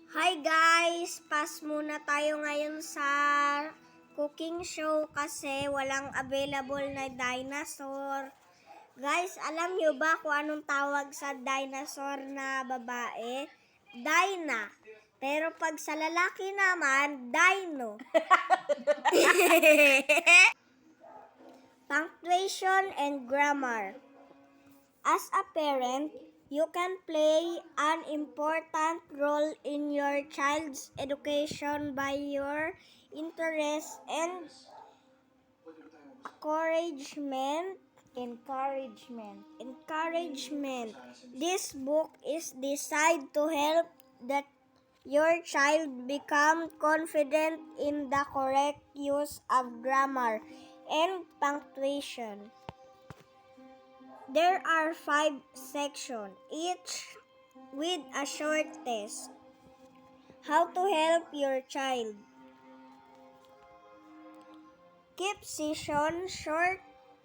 Hi guys! Pass muna tayo ngayon sa cooking show kasi walang available na dinosaur. Guys, alam nyo ba kung anong tawag sa dinosaur na babae? Dina. Pero pag sa lalaki naman, dino. Punctuation and grammar. As a parent, you can play an important role in your child's education by your interest and encouragement. This book is designed to help your child become confident in the correct use of grammar and punctuation. There are 5 sections, each with a short test. How to help your child. Keep sessions short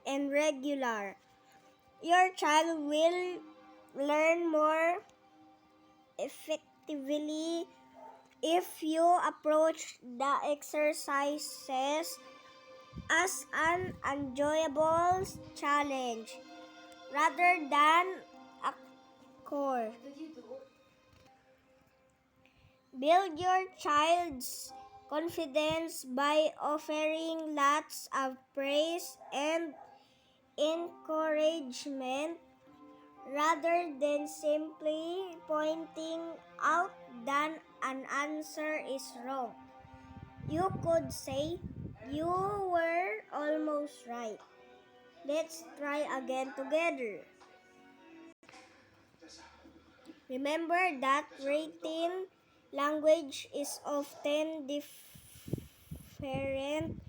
and regular. Your child will learn more effectively if you approach the exercises as an enjoyable challenge rather than a chore. Build your child's confidence by offering lots of praise and encouragement rather than simply pointing out that an answer is wrong. You could say, "You were almost right. Let's try again together." Remember that written language is often different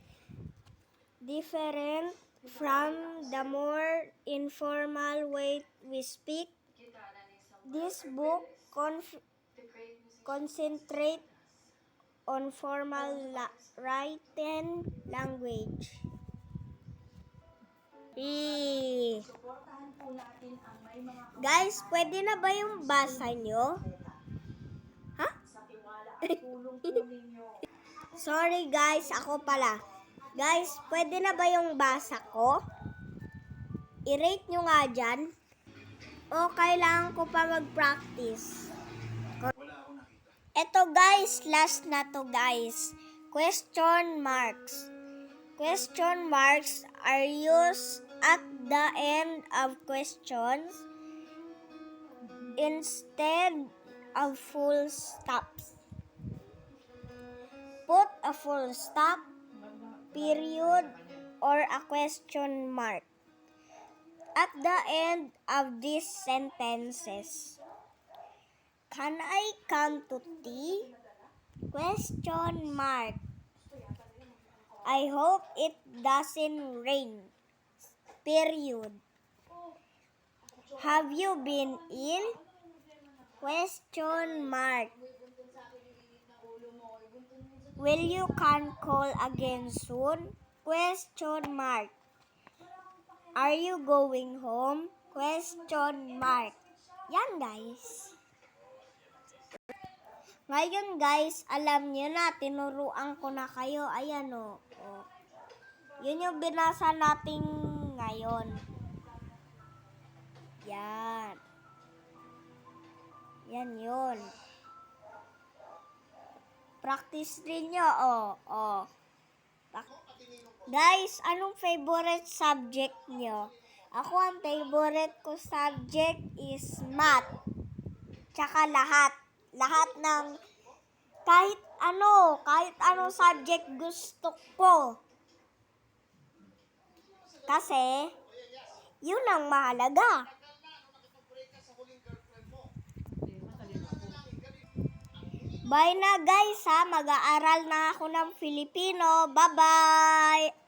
from the more informal way we speak. This book concentrates on formal written language. Guys, pwede na ba yung basa nyo? Ha? Sorry guys, ako pala. Guys, pwede na ba yung basa ko? I-rate nyo nga dyan. O kailangan ko pa mag-practice? Eto guys, last na to guys. Question marks. Question marks are used at the end of questions instead of full stops. Put a full stop, period, or a question mark at the end of these sentences. Can I come to tea? Question mark. I hope it doesn't rain. Period. Have you been ill? Question mark. Will you can call again soon? Question mark. Are you going home? Question mark. Yan guys. Ngayon guys, alam niyo na, tinuruan ko na kayo. Ayan o. Yun yung binasa natin ngayon. Yan. Yan yun. Practice rin nyo. Guys, anong favorite subject nyo? Ako, ang favorite ko subject is math. Tsaka lahat. Lahat ng kahit anong subject gusto ko. Kasi, yun ang mahalaga. Bye na guys ha, mag-aaral na ako ng Filipino. Bye-bye!